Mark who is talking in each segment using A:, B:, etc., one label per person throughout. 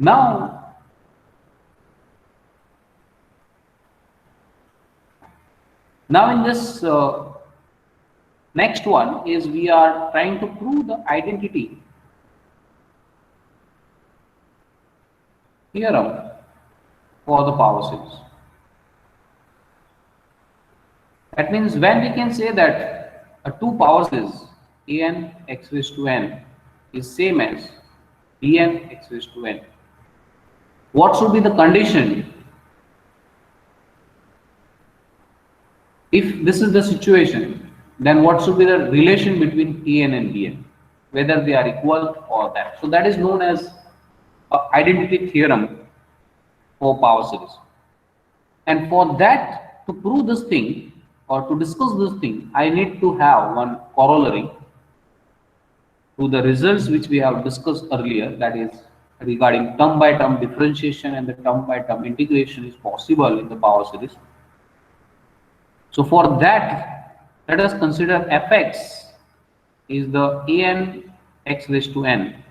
A: Now, in this next one is we are trying to prove the identity theorem for the power series. That means when we can say that a two power series an x raised to n is same as bn x raised to n, what should be the condition if this is the situation? Then what should be the relation between an and bn, whether they are equal or that? So that is known as identity theorem for power series. And for that, to prove this thing or to discuss this thing, I need to have one corollary to the results which we have discussed earlier, that is regarding term by term differentiation and the term by term integration is possible in the power series. So for that, let us consider fx is the an x raised to n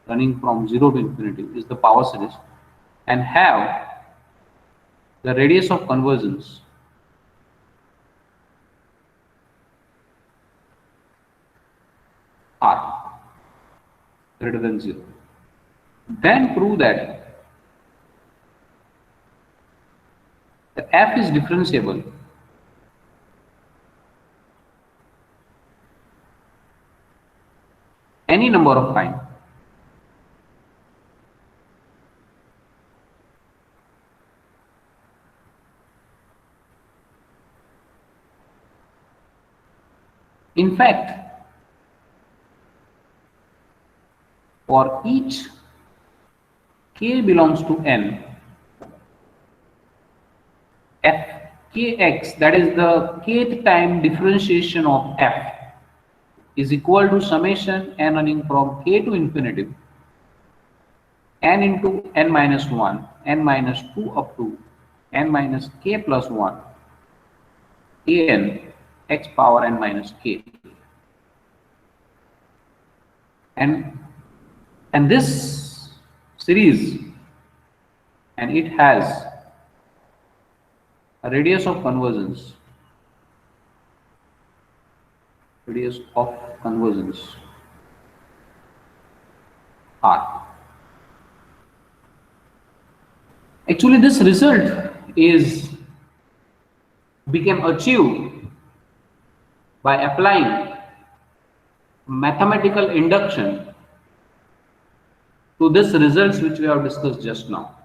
A: running from 0 to infinity is the power series, and have the radius of convergence r greater than 0. Then prove that the f is differentiable any number of times. In fact, for each k belongs to n, f kx, that is the kth time differentiation of f, is equal to summation n running from k to infinity n into n minus 1, n minus 2 up to n minus k plus 1 an x power n minus k. And this series, and it has a radius of convergence r. Actually, this result became achieved by applying mathematical induction to this results which we have discussed just now.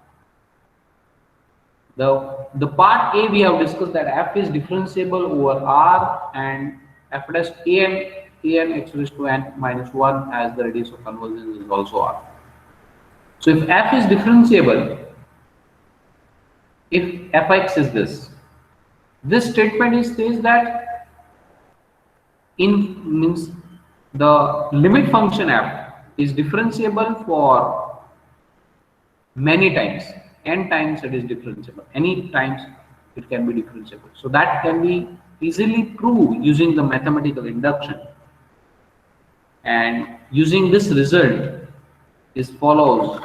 A: The part A we have discussed that f is differentiable over r, and f dash an x raised to n minus 1 as the radius of convergence is also r. So if f is differentiable, if fx is this statement says that means the limit function f is differentiable for many times, n times it is differentiable, any times it can be differentiable. So that can be easily proved using the mathematical induction, and using this result is follows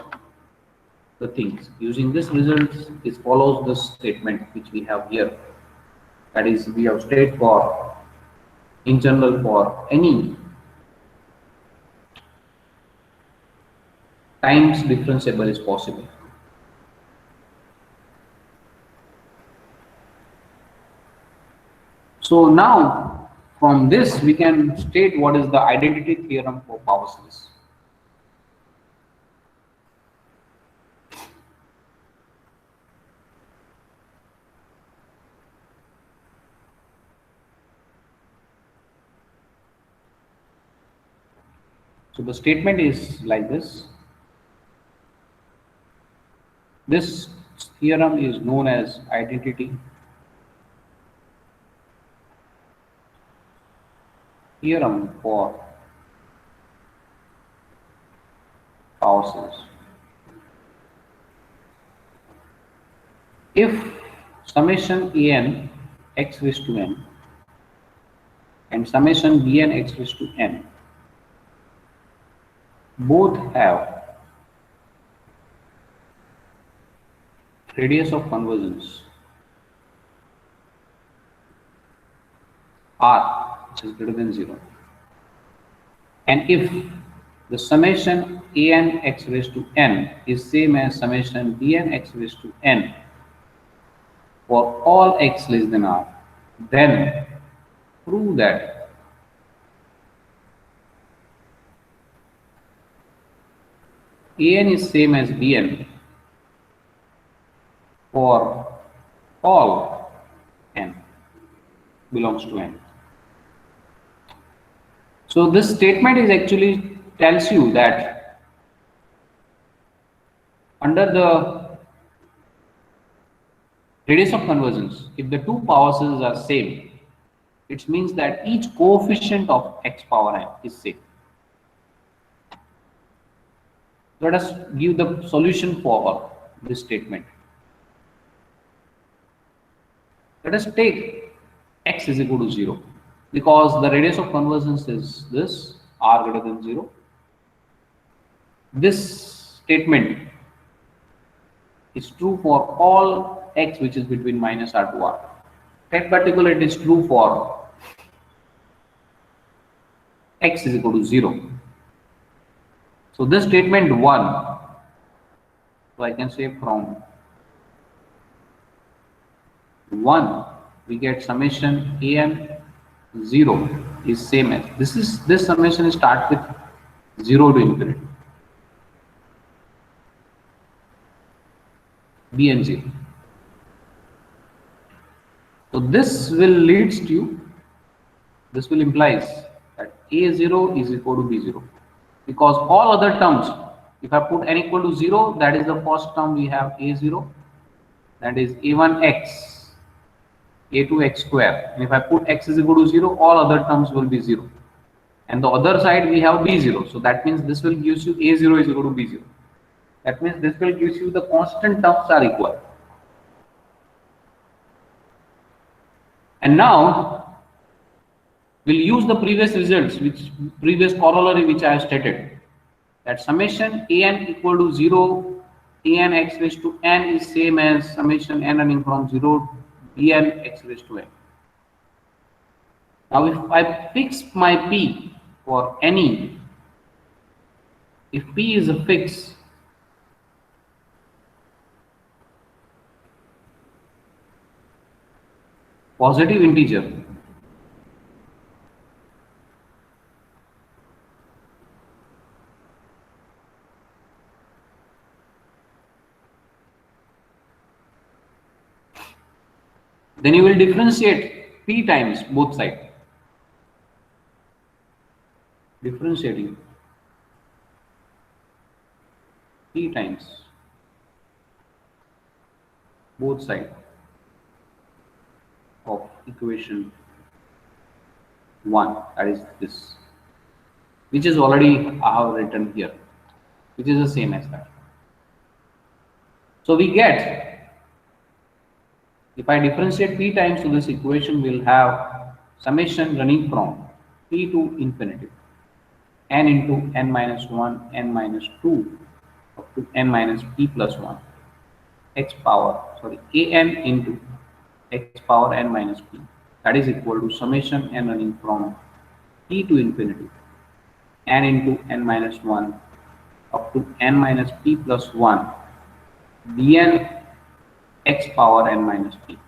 A: the things. Using this result is follows the statement which we have here. That is, we have stated for in general for any times differentiable is possible. So now from this we can state what is the identity theorem for power series. So the statement is like this. This theorem is known as identity theorem for power series. If summation an x raised to n and summation bn x raised to n both have radius of convergence r, which is greater than 0, and if the summation an x raised to n is same as summation bn x raised to n for all x less than r, then prove that an is same as bn for all n belongs to n. So this statement is actually tells you that under the radius of convergence, if the two power series are same, it means that each coefficient of x power n is same. Let us give the solution for this statement. Let us take x is equal to 0 because the radius of convergence is this r greater than 0. This statement is true for all x which is between minus r to r. In particular, it is true for x is equal to 0. So this statement 1, so I can say from 1 we get summation an 0 is same as this summation start with 0 to infinity bn 0. So this will leads to this will implies that a0 is equal to b0 because all other terms, if I put n equal to 0, that is the first term we have a0, that is a1x, a2x square, and if I put x is equal to 0, all other terms will be 0, and the other side we have b0, so that means this will gives you a0 is equal to b0. That means this will gives you the constant terms are equal. And now we'll use the previous results, which previous corollary which I have stated, that summation an equal to 0 an x raised to n is same as summation n running from 0 bn x raised to n. Now if I fix my p for any, if p is a fix, positive integer, then you will differentiate p times both sides. Differentiating p times both sides of equation 1, that is this, which is already I have written here, which is the same as that. So we get, if I differentiate p times, so this equation will have summation running from p to infinity n into n minus 1 n minus 2 up to n minus p plus 1 x power an into x power n minus p, that is equal to summation n running from p to infinity n into n minus 1 up to n minus p plus 1 bn x power n minus p.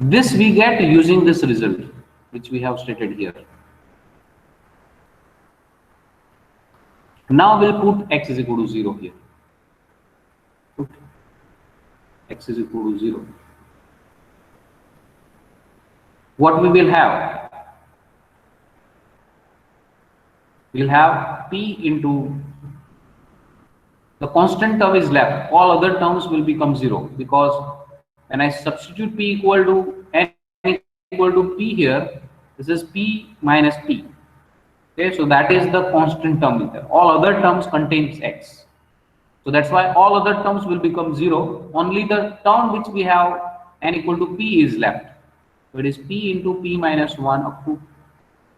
A: This we get using this result which we have stated here. Now we'll put x is equal to 0 here. Put x is equal to 0. What we will have? We'll have p into the constant term is left. All other terms will become 0 because when I substitute p equal to n equal to p here, this is p minus p. Okay, so that is the constant term here. All other terms contains x. So that's why all other terms will become 0. Only the term which we have n equal to p is left. So it is p into p minus 1 up to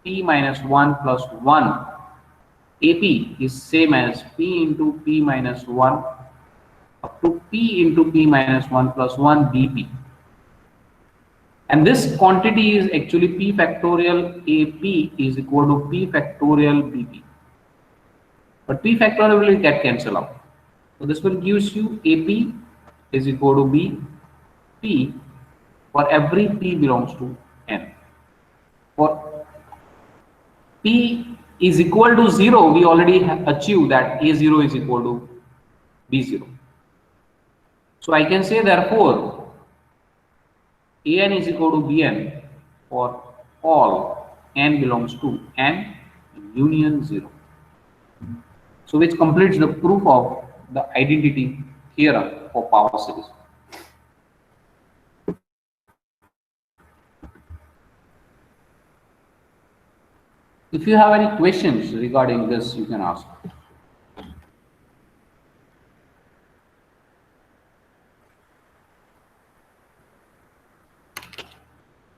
A: p minus 1 plus 1. AP is same as p into p minus 1 up to p into p minus 1 plus 1 bp. And this quantity is actually p factorial ap is equal to p factorial bp. But p factorial will get cancelled out. So this will gives you ap is equal to bp for every p belongs to n. For p is equal to 0, we already achieved that a0 is equal to b0. So I can say therefore an is equal to bn for all n belongs to n union 0. So which completes the proof of the identity theorem for power series. If you have any questions regarding this, you can ask.